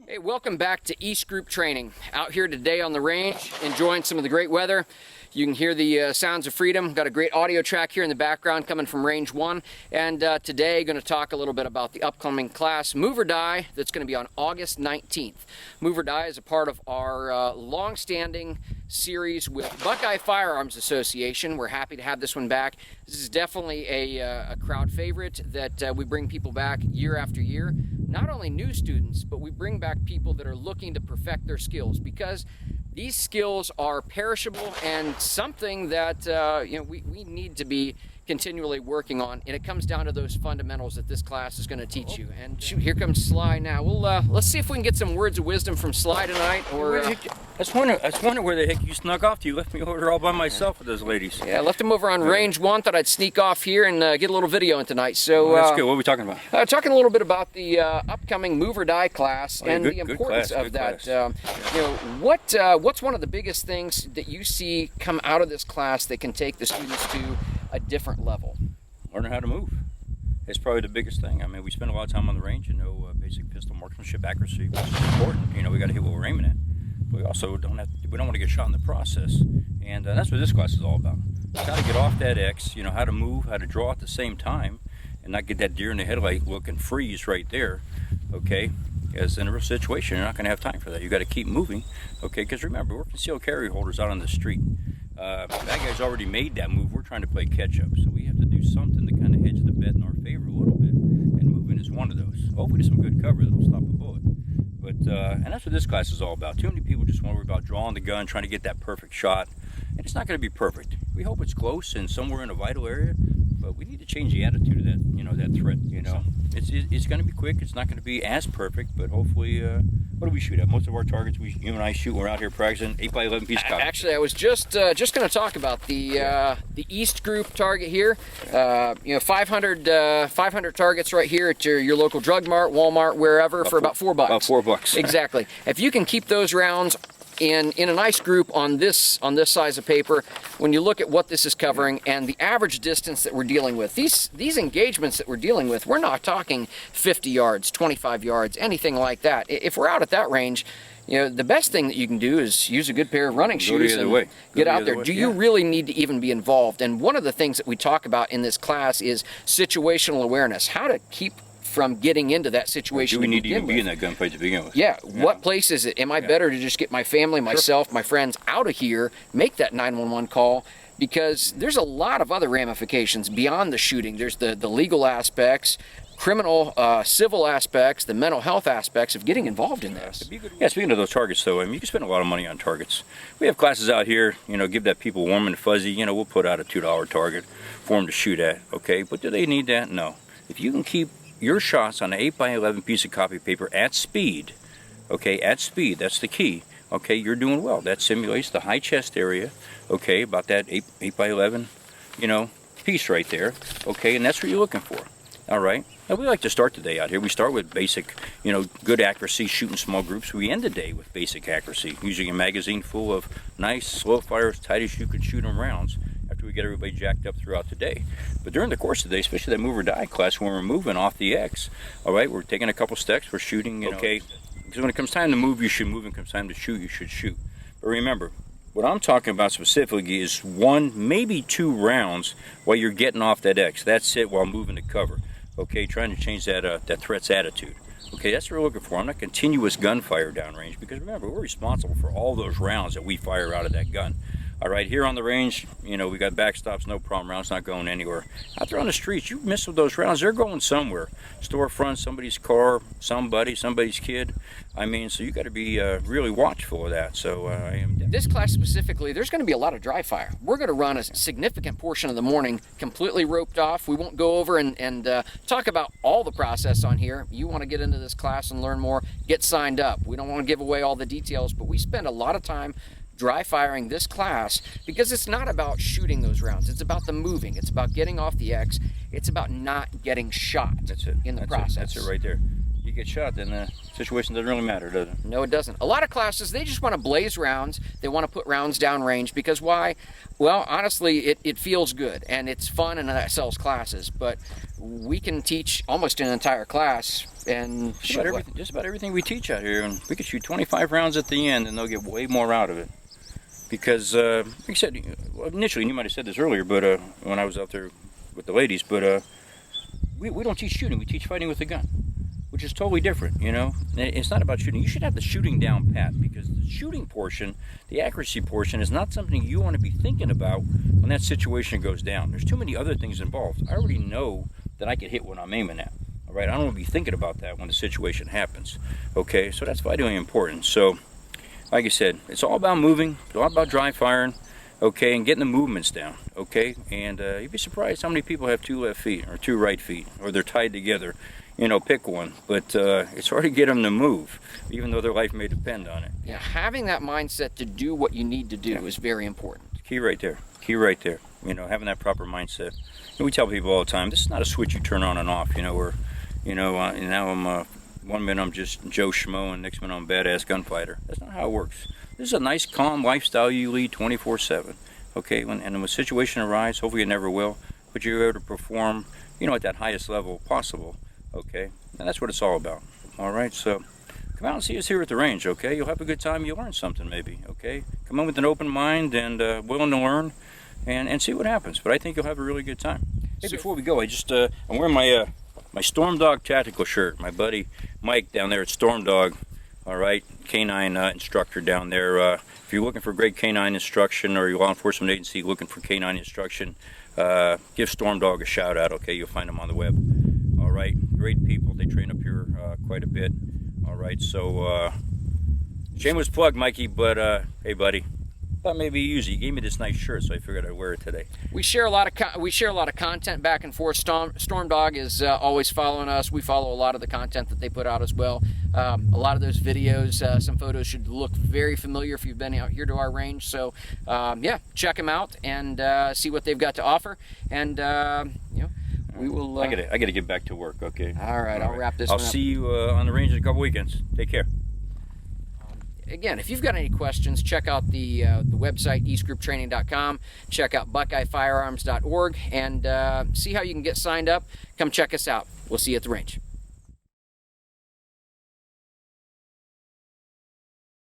Hey, welcome back to E.A.S.T group training. Out here today on the range, enjoying some of the great weather. You can hear the sounds of freedom. Got a great audio track here in the background coming from range 1. And today, going to talk a little bit about the upcoming class, Move or Die, that's going to be on August 19th. Move or Die is a part of our long-standing series with Buckeye Firearms Association. We're happy to have this one back. This is definitely a crowd favorite that we bring people back year after year. Not only new students, but we bring back people that are looking to perfect their skills, because these skills are perishable and something that we need to be continually working on, and it comes down to those fundamentals that this class is going to teach you. And shoot, here comes Sly now. We'll let's see if we can get some words of wisdom from Sly tonight. Or I was wondering where the heck you snuck off to. You left me over here all by myself with those ladies. Yeah, I left them over on range 1. Thought I'd sneak off here and get a little video in tonight. So that's good. What are we talking about? Talking a little bit about the upcoming Move or Die class and the importance of that. What's one of the biggest things that you see come out of this class that can take the students to a different level? Learning how to move. It's probably the biggest thing. I mean, we spend a lot of time on the range, basic pistol marksmanship accuracy, which is important. We got to hit what we're aiming at. But we also don't want to get shot in the process. And that's what this class is all about. You got to get off that X, how to move, how to draw at the same time, and not get that deer in the headlight look and freeze right there, okay? As in a real situation, you're not going to have time for that. You got to keep moving, okay? Because remember, we're concealed carry holders out on the street. That guy's already made that move. We're trying to play catch up, so we have to do something to kind of hedge the bet in our favor a little bit. And moving is one of those. Hopefully, some good cover that'll stop the bullet. But and that's what this class is all about. Too many people just want to worry about drawing the gun, trying to get that perfect shot, and it's not going to be perfect. We hope it's close and somewhere in a vital area, but we need to change the attitude of that, that threat. It's going to be quick. It's not going to be as perfect, but hopefully, what do we shoot at? Most of our targets, you and I shoot. We're out here practicing 8x11 piece copy. Actually, I was just going to talk about the E.A.S.T group target here. 500 targets right here at your local drug mart, Walmart, wherever, for about $4. About $4. Exactly. If you can keep those rounds in a nice group on this size of paper, when you look at what this is covering and the average distance that we're dealing with, these engagements that we're dealing with, we're not talking 50 yards, 25 yards, anything like that. If we're out at that range, the best thing that you can do is use a good pair of running shoes and get out there. Do you really need to even be involved? And one of the things that we talk about in this class is situational awareness, how to keep from getting into that situation. Do we need to even be in that gunfight to begin with? Yeah. What place is it? Am I better to just get my family, myself, my friends out of here, make that 911 call? Because there's a lot of other ramifications beyond the shooting. There's the legal aspects, criminal, civil aspects, the mental health aspects of getting involved in this. Yeah, speaking of those targets, though, you can spend a lot of money on targets. We have classes out here, give that people warm and fuzzy. We'll put out a $2 target for them to shoot at, okay? But do they need that? No. If you can keep your shots on an 8x11 piece of copy paper at speed, okay, at speed, that's the key, okay, you're doing well. That simulates the high chest area, okay, about that 8x11, piece right there, okay, and that's what you're looking for, all right? Now, we like to start the day out here. We start with basic, good accuracy, shooting small groups. We end the day with basic accuracy, using a magazine full of nice, slow fire, as tight as you can shoot them rounds, after we get everybody jacked up throughout the day. But during the course of the day, especially that Move or Die class, when we're moving off the X, all right, we're taking a couple steps, we're shooting, okay, because when it comes time to move, you should move, and comes time to shoot, you should shoot. But remember, what I'm talking about specifically is 1, maybe 2 rounds while you're getting off that X. That's it, while moving to cover, okay, trying to change that threat's attitude. Okay, that's what we're looking for. I'm not continuous gunfire downrange, because remember, we're responsible for all those rounds that we fire out of that gun. All right, here on the range, we got backstops, no problem. Rounds not going anywhere. Out there on the streets, you miss with those rounds, they're going somewhere. Storefront, somebody's car, somebody's kid. So you got to be really watchful of that. So this class specifically, there's going to be a lot of dry fire. We're going to run a significant portion of the morning completely roped off. We won't go over and talk about all the process on here. You want to get into this class and learn more, get signed up. We don't want to give away all the details, but we spend a lot of time dry firing this class, because it's not about shooting those rounds. It's about the moving. It's about getting off the X. It's about not getting shot. That's it. In the process. That's it right there. You get shot, then the situation doesn't really matter, does it? No, it doesn't. A lot of classes, they just want to blaze rounds. They want to put rounds down range because why? Well, honestly, it feels good and it's fun and that sells classes. But we can teach almost an entire class and just about everything we teach out here, and we could shoot 25 rounds at the end, and they'll get way more out of it. Because, like I said, initially, and you might have said this earlier, but when I was out there with the ladies, but we don't teach shooting. We teach fighting with a gun, which is totally different, you know. It's not about shooting. You should have the shooting down pat, because the shooting portion, the accuracy portion, is not something you want to be thinking about when that situation goes down. There's too many other things involved. I already know that I can hit what I'm aiming at. All right, I don't want to be thinking about that when the situation happens. Okay, so that's vitally important. So, like I said, it's all about moving, it's all about dry firing, okay, and getting the movements down, okay? And you'd be surprised how many people have 2 left feet or 2 right feet, or they're tied together. You know, pick one. But it's hard to get them to move, even though their life may depend on it. yeah, having that mindset to do what you need to do is very important. Key right there. Key right there. You know, having that proper mindset. And we tell people all the time, this is not a switch you turn on and off. You know, where, you know, and now I'm 1 minute I'm just Joe Schmo, and next minute I'm a badass gunfighter. That's not how it works. This is a nice, calm lifestyle you lead 24/7. Okay, and when a situation arises, hopefully it never will, but you're able to perform, you know, at that highest level possible. Okay, and that's what it's all about. All right, so come out and see us here at the range. Okay, you'll have a good time. You'll learn something maybe. Okay, come in with an open mind and willing to learn, and see what happens. But I think you'll have a really good time. Hey, before we go, I'm wearing my Storm Dog tactical shirt. My buddy Mike down there at Storm Dog, all right, canine instructor down there. If you're looking for great canine instruction, or your law enforcement agency looking for canine instruction, give Storm Dog a shout out. Okay, you'll find them on the web. All right, great people. They train up here quite a bit. All right, so shameless plug, Mikey, but hey, buddy. Thought maybe you use it. You gave me this nice shirt, so I figured I'd wear it today. We share a lot of content back and forth. Storm Dog is always following us. We follow a lot of the content that they put out as well. A lot of those videos, some photos should look very familiar if you've been out here to our range. So yeah, check them out and see what they've got to offer. And you know, we will. I gotta get back to work. Okay. All right, I'll wrap this. I'll see you on the range in a couple weekends. Take care. Again, if you've got any questions, check out the website, eastgrouptraining.com. Check out buckeyefirearms.org and see how you can get signed up. Come check us out. We'll see you at the range.